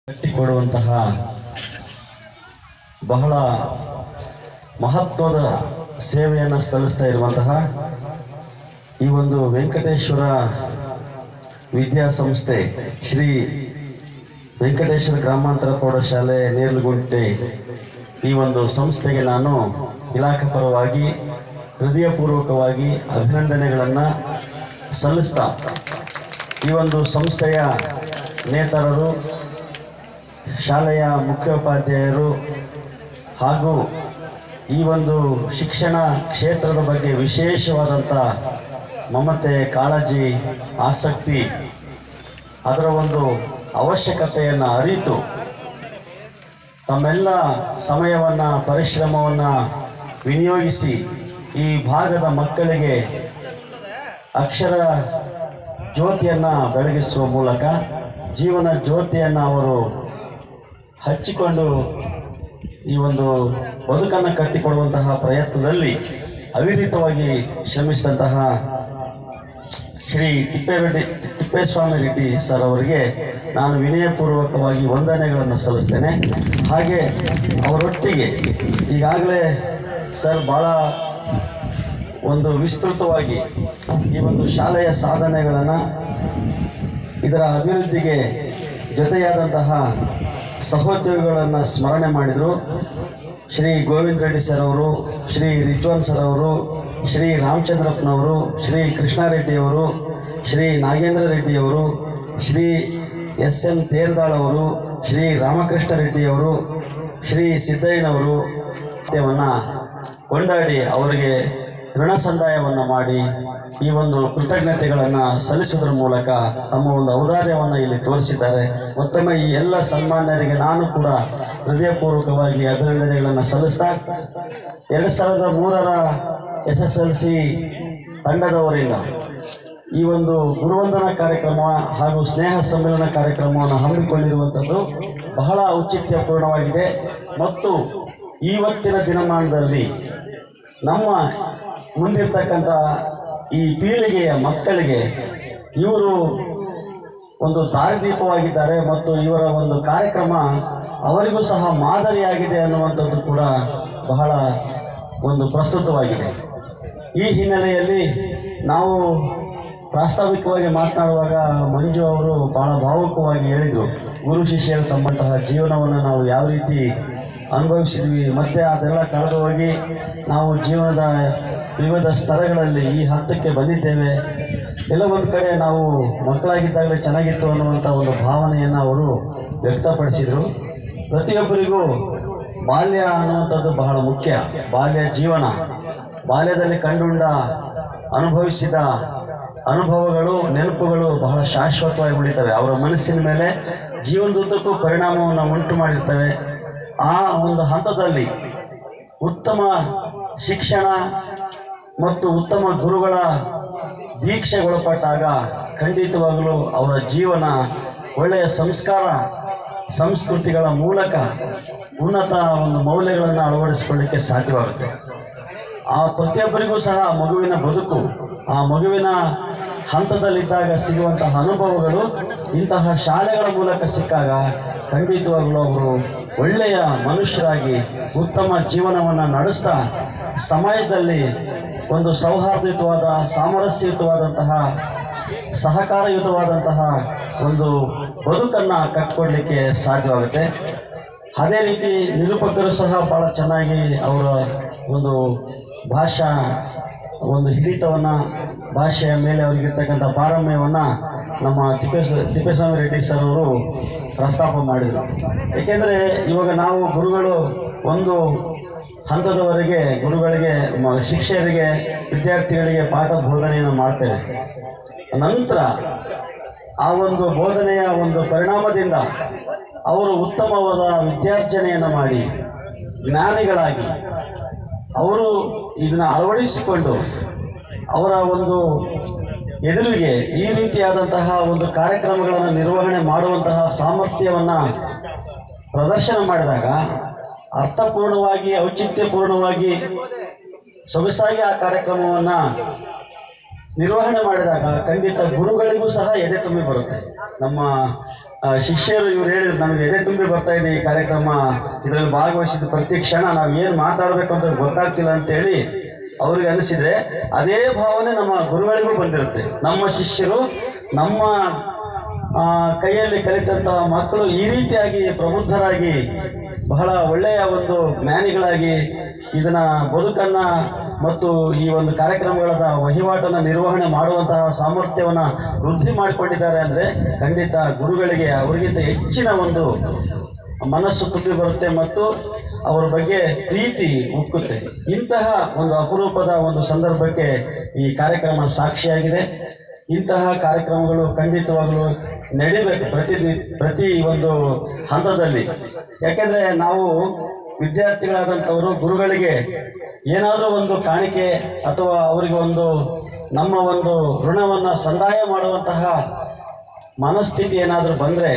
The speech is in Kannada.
ಕಟ್ಟಿಕೊಡುವಂತಹ ಬಹಳ ಮಹತ್ವದ ಸೇವೆಯನ್ನು ಸಲ್ಲಿಸ್ತಾ ಇರುವಂತಹ ಈ ಒಂದು ವೆಂಕಟೇಶ್ವರ ವಿದ್ಯಾಸಂಸ್ಥೆ ಶ್ರೀ ವೆಂಕಟೇಶ್ವರ ಗ್ರಾಮಾಂತರ ಪ್ರೌಢಶಾಲೆ ನೇರ್ಲುಗುಂಟೆ ಈ ಒಂದು ಸಂಸ್ಥೆಗೆ ನಾನು ಇಲಾಖೆ ಪರವಾಗಿ ಹೃದಯಪೂರ್ವಕವಾಗಿ ಅಭಿನಂದನೆಗಳನ್ನು ಸಲ್ಲಿಸ್ತಾ ಈ ಒಂದು ಸಂಸ್ಥೆಯ ನೇತಾರರು, ಶಾಲೆಯ ಮುಖ್ಯೋಪಾಧ್ಯಾಯರು ಹಾಗೂ ಈ ಒಂದು ಶಿಕ್ಷಣ ಕ್ಷೇತ್ರದ ಬಗ್ಗೆ ವಿಶೇಷವಾದಂಥ ಮಮತೆ, ಕಾಳಜಿ, ಆಸಕ್ತಿ, ಅದರ ಒಂದು ಅವಶ್ಯಕತೆಯನ್ನು ಅರಿತು ತಮ್ಮೆಲ್ಲ ಸಮಯವನ್ನು, ಪರಿಶ್ರಮವನ್ನು ವಿನಿಯೋಗಿಸಿ ಈ ಭಾಗದ ಮಕ್ಕಳಿಗೆ ಅಕ್ಷರ ಜ್ಯೋತಿಯನ್ನು ಬೆಳಗಿಸುವ ಮೂಲಕ ಜೀವನ ಜ್ಯೋತಿಯನ್ನು ಅವರು ಹಚ್ಚಿಕೊಂಡು ಈ ಒಂದು ಬದುಕನ್ನು ಕಟ್ಟಿಕೊಡುವಂತಹ ಪ್ರಯತ್ನದಲ್ಲಿ ಅವಿರತವಾಗಿ ಶ್ರಮಿಸಿದಂತಹ ಶ್ರೀ ತಿಪ್ಪೇಸ್ವಾಮಿ ರೆಡ್ಡಿ ಸರ್ ಅವರಿಗೆ ನಾನು ವಿನಯಪೂರ್ವಕವಾಗಿ ವಂದನೆಗಳನ್ನು ಸಲ್ಲಿಸ್ತೇನೆ. ಹಾಗೆ ಅವರೊಟ್ಟಿಗೆ ಈಗಾಗಲೇ ಸರ್ ಭಾಳ ಒಂದು ವಿಸ್ತೃತವಾಗಿ ಈ ಒಂದು ಶಾಲೆಯ ಸಾಧನೆಗಳನ್ನು, ಇದರ ಅಭಿವೃದ್ಧಿಗೆ ಜೊತೆಯಾದಂತಹ ಸಹೋದ್ಯೋಗಿಗಳನ್ನು ಸ್ಮರಣೆ ಮಾಡಿದರು. ಶ್ರೀ ಗೋವಿಂದ ರೆಡ್ಡಿ ಸರ್ ಅವರು, ಶ್ರೀ ರಿಜ್ವಾನ್ ಸರ್ ಅವರು, ಶ್ರೀ ರಾಮಚಂದ್ರಪ್ಪನವರು, ಶ್ರೀ ಕೃಷ್ಣಾರೆಡ್ಡಿಯವರು, ಶ್ರೀ ನಾಗೇಂದ್ರ ರೆಡ್ಡಿಯವರು, ಶ್ರೀ ಎಸ್.ಎನ್. ತೇರ್ದಾಳ್ ಅವರು, ಶ್ರೀ ರಾಮಕೃಷ್ಣ ರೆಡ್ಡಿಯವರು, ಶ್ರೀ ಸಿದ್ದಯ್ಯನವರು ವನ್ನು ಕೊಂಡಾಡಿ ಅವರಿಗೆ ಋಣ ಸಂದಾಯವನ್ನು ಮಾಡಿ ಈ ಒಂದು ಕೃತಜ್ಞತೆಗಳನ್ನು ಸಲ್ಲಿಸುವುದರ ಮೂಲಕ ತಮ್ಮ ಒಂದು ಔದಾರ್ಯವನ್ನು ಇಲ್ಲಿ ತೋರಿಸಿದ್ದಾರೆ. ಮತ್ತೊಮ್ಮೆ ಈ ಎಲ್ಲ ಸನ್ಮಾನ್ಯರಿಗೆ ನಾನು ಕೂಡ ಹೃದಯಪೂರ್ವಕವಾಗಿ ಅಭಿನಂದನೆಗಳನ್ನು ಸಲ್ಲಿಸ್ತಾ 2003ರ SSLC ತಂಡದವರಿಂದ ಈ ಒಂದು ಗುರುವಂದನಾ ಕಾರ್ಯಕ್ರಮ ಹಾಗೂ ಸ್ನೇಹ ಸಮ್ಮೇಳನ ಕಾರ್ಯಕ್ರಮವನ್ನು ಹಮ್ಮಿಕೊಂಡಿರುವಂಥದ್ದು ಬಹಳ ಔಚಿತ್ಯಪೂರ್ಣವಾಗಿದೆ. ಮತ್ತು ಇವತ್ತಿನ ದಿನಮಾನದಲ್ಲಿ ನಮ್ಮ ಮುಂದಿರ್ತಕ್ಕಂಥ ಈ ಪೀಳಿಗೆಯ ಮಕ್ಕಳಿಗೆ ಇವರು ಒಂದು ದಾರಿದೀಪವಾಗಿದ್ದಾರೆ ಮತ್ತು ಇವರ ಒಂದು ಕಾರ್ಯಕ್ರಮ ಅವರಿಗೂ ಸಹ ಮಾದರಿಯಾಗಿದೆ ಅನ್ನುವಂಥದ್ದು ಕೂಡ ಬಹಳ ಒಂದು ಪ್ರಸ್ತುತವಾಗಿದೆ. ಈ ಹಿನ್ನೆಲೆಯಲ್ಲಿ ನಾವು ಪ್ರಾಸ್ತಾವಿಕವಾಗಿ ಮಾತನಾಡುವಾಗ ಮಂಜು ಅವರು ಭಾಳ ಭಾವುಕವಾಗಿ ಹೇಳಿದರು, ಗುರು ಶಿಷ್ಯರ ಸಂಬಂಧ ಜೀವನವನ್ನು ನಾವು ಯಾವ ರೀತಿ ಅನುಭವಿಸಿದ್ವಿ, ಮತ್ತು ಅದೆಲ್ಲ ಕಳೆದು ಹೋಗಿ ನಾವು ಜೀವನದ ವಿವಿಧ ಸ್ತರಗಳಲ್ಲಿ ಈ ಹಂತಕ್ಕೆ ಬಂದಿದ್ದೇವೆ. ಎಲ್ಲ ಒಂದು ಕಡೆ ನಾವು ಮಕ್ಕಳಾಗಿದ್ದಾಗಲೇ ಚೆನ್ನಾಗಿತ್ತು ಅನ್ನುವಂಥ ಒಂದು ಭಾವನೆಯನ್ನು ಅವರು ವ್ಯಕ್ತಪಡಿಸಿದರು. ಪ್ರತಿಯೊಬ್ಬರಿಗೂ ಬಾಲ್ಯ ಅನ್ನುವಂಥದ್ದು ಬಹಳ ಮುಖ್ಯ. ಬಾಲ್ಯ ಜೀವನ, ಬಾಲ್ಯದಲ್ಲಿ ಕಂಡುಂಡ ಅನುಭವಿಸಿದ ಅನುಭವಗಳು, ನೆನಪುಗಳು ಬಹಳ ಶಾಶ್ವತವಾಗಿ ಉಳಿತವೆ. ಅವರ ಮನಸ್ಸಿನ ಮೇಲೆ ಜೀವನದುದ್ದಕ್ಕೂ ಪರಿಣಾಮವನ್ನು ಉಂಟು ಮಾಡಿರ್ತವೆ. ಆ ಒಂದು ಹಂತದಲ್ಲಿ ಉತ್ತಮ ಶಿಕ್ಷಣ ಮತ್ತು ಉತ್ತಮ ಗುರುಗಳ ದೀಕ್ಷೆಗೊಳಪಟ್ಟಾಗ ಖಂಡಿತವಾಗಲೂ ಅವರ ಜೀವನ ಒಳ್ಳೆಯ ಸಂಸ್ಕಾರ, ಸಂಸ್ಕೃತಿಗಳ ಮೂಲಕ ಉನ್ನತ ಒಂದು ಮೌಲ್ಯಗಳನ್ನು ಅಳವಡಿಸಿಕೊಳ್ಳಿಕ್ಕೆ ಸಾಧ್ಯವಾಗುತ್ತೆ. ಆ ಪ್ರತಿಯೊಬ್ಬರಿಗೂ ಸಹ ಮಗುವಿನ ಬದುಕು, ಆ ಮಗುವಿನ ಹಂತದಲ್ಲಿದ್ದಾಗ ಸಿಗುವಂತಹ ಅನುಭವಗಳು ಇಂತಹ ಶಾಲೆಗಳ ಮೂಲಕ ಸಿಕ್ಕಾಗ ಖಂಡಿತವಾಗಲೂ ಅವರು ಒಳ್ಳೆಯ ಮನುಷ್ಯರಾಗಿ ಉತ್ತಮ ಜೀವನವನ್ನು ನಡೆಸ್ತಾ ಸಮಾಜದಲ್ಲಿ ಒಂದು ಸೌಹಾರ್ದಯುತವಾದ, ಸಾಮರಸ್ಯಯುತವಾದಂತಹ, ಸಹಕಾರಯುತವಾದಂತಹ ಒಂದು ಬದುಕನ್ನು ಕಟ್ಟಿಕೊಡ್ಲಿಕ್ಕೆ ಸಾಧ್ಯವಾಗುತ್ತೆ. ಅದೇ ರೀತಿ ನಿರೂಪಕರು ಸಹ ಭಾಳ ಚೆನ್ನಾಗಿ ಅವರ ಒಂದು ಭಾಷಾ ಒಂದು ಹಿಡಿತವನ್ನು, ಭಾಷೆಯ ಮೇಲೆ ಅವರಿಗಿರ್ತಕ್ಕಂಥ ಪಾರಮ್ಯವನ್ನು ನಮ್ಮ ತಿಪ್ಪೇಸ್ವಾಮಿ ರೆಡ್ಡಿ ಸರ್ ಅವರು ಪ್ರಸ್ತಾಪ ಮಾಡಿದರು. ಏಕೆಂದರೆ ಇವಾಗ ನಾವು ಗುರುಗಳು ಒಂದು ಹಂತದವರೆಗೆ ಗುರುಗಳಿಗೆ, ಶಿಕ್ಷಕರಿಗೆ, ವಿದ್ಯಾರ್ಥಿಗಳಿಗೆ ಪಾಠ ಬೋಧನೆಯನ್ನು ಮಾಡ್ತೇವೆ. ನಂತರ ಆ ಒಂದು ಬೋಧನೆಯ ಒಂದು ಪರಿಣಾಮದಿಂದ ಅವರು ಉತ್ತಮವಾದ ವಿದ್ಯಾರ್ಜನೆಯನ್ನು ಮಾಡಿ ಜ್ಞಾನಿಗಳಾಗಿ ಅವರು ಇದನ್ನು ಅಳವಡಿಸಿಕೊಂಡು ಅವರ ಒಂದು ಎದುರಿಗೆ ಈ ರೀತಿಯಾದಂತಹ ಒಂದು ಕಾರ್ಯಕ್ರಮಗಳನ್ನು ನಿರ್ವಹಣೆ ಮಾಡುವಂತಹ ಸಾಮರ್ಥ್ಯವನ್ನು ಪ್ರದರ್ಶನ ಮಾಡಿದಾಗ ಅರ್ಥಪೂರ್ಣವಾಗಿ, ಔಚಿತ್ಯಪೂರ್ಣವಾಗಿ, ಸೊಗಸಾಗಿ ಆ ಕಾರ್ಯಕ್ರಮವನ್ನು ನಿರ್ವಹಣೆ ಮಾಡಿದಾಗ ಖಂಡಿತ ಗುರುಗಳಿಗೂ ಸಹ ಎದೆ ತುಂಬಿ ಬರುತ್ತೆ. ನಮ್ಮ ಶಿಷ್ಯರು ಇವ್ರು ಹೇಳಿದ್ರು, ನಮಗೆ ಎದೆ ತುಂಬಿ ಬರ್ತಾ ಇದೆ ಈ ಕಾರ್ಯಕ್ರಮ, ಇದರಲ್ಲಿ ಭಾಗವಹಿಸಿದ ಪ್ರತಿ ಕ್ಷಣ ನಾವು ಏನು ಮಾತಾಡಬೇಕು ಅಂತ ಗೊತ್ತಾಗ್ತಿಲ್ಲ ಅಂತೇಳಿ ಅವ್ರಿಗೆ ಅನಿಸಿದರೆ ಅದೇ ಭಾವನೆ ನಮ್ಮ ಗುರುಗಳಿಗೂ ಬಂದಿರುತ್ತೆ. ನಮ್ಮ ಶಿಷ್ಯರು ನಮ್ಮ ಕೈಯಲ್ಲಿ ಕಲಿತಂಥ ಮಕ್ಕಳು ಈ ರೀತಿಯಾಗಿ ಪ್ರಬುದ್ಧರಾಗಿ ಬಹಳ ಒಳ್ಳೆಯ ಒಂದು ಜ್ಞಾನಿಗಳಾಗಿ ಇದನ್ನ ಬದುಕನ್ನು ಮತ್ತು ಈ ಒಂದು ಕಾರ್ಯಕ್ರಮಗಳ ವಹಿವಾಟನ್ನು ನಿರ್ವಹಣೆ ಮಾಡುವಂತಹ ಸಾಮರ್ಥ್ಯವನ್ನು ವೃದ್ಧಿ ಮಾಡಿಕೊಂಡಿದ್ದಾರೆ ಅಂದರೆ ಖಂಡಿತ ಗುರುಗಳಿಗೆ ಅವರಿಗಿಂತ ಹೆಚ್ಚಿನ ಒಂದು ಮನಸ್ಸು ತುಂಬಿ ಬರುತ್ತೆ ಮತ್ತು ಅವರ ಬಗ್ಗೆ ಪ್ರೀತಿ ಉಕ್ಕುತ್ತೆ. ಇಂತಹ ಒಂದು ಅಪರೂಪದ ಒಂದು ಸಂದರ್ಭಕ್ಕೆ ಈ ಕಾರ್ಯಕ್ರಮ ಸಾಕ್ಷಿಯಾಗಿದೆ. ಇಂತಹ ಕಾರ್ಯಕ್ರಮಗಳು ಖಂಡಿತವಾಗಲೂ ನಡಿಬೇಕು ಪ್ರತಿ ಒಂದು ಹಂತದಲ್ಲಿ. ಯಾಕೆಂದರೆ ನಾವು ವಿದ್ಯಾರ್ಥಿಗಳಾದಂಥವರು ಗುರುಗಳಿಗೆ ಏನಾದರೂ ಒಂದು ಕಾಣಿಕೆ ಅಥವಾ ಅವರಿಗೆ ಒಂದು ನಮ್ಮ ಒಂದು ಋಣವನ್ನು ಸಂದಾಯ ಮಾಡುವಂತಹ ಮನಸ್ಥಿತಿ ಏನಾದರೂ ಬಂದರೆ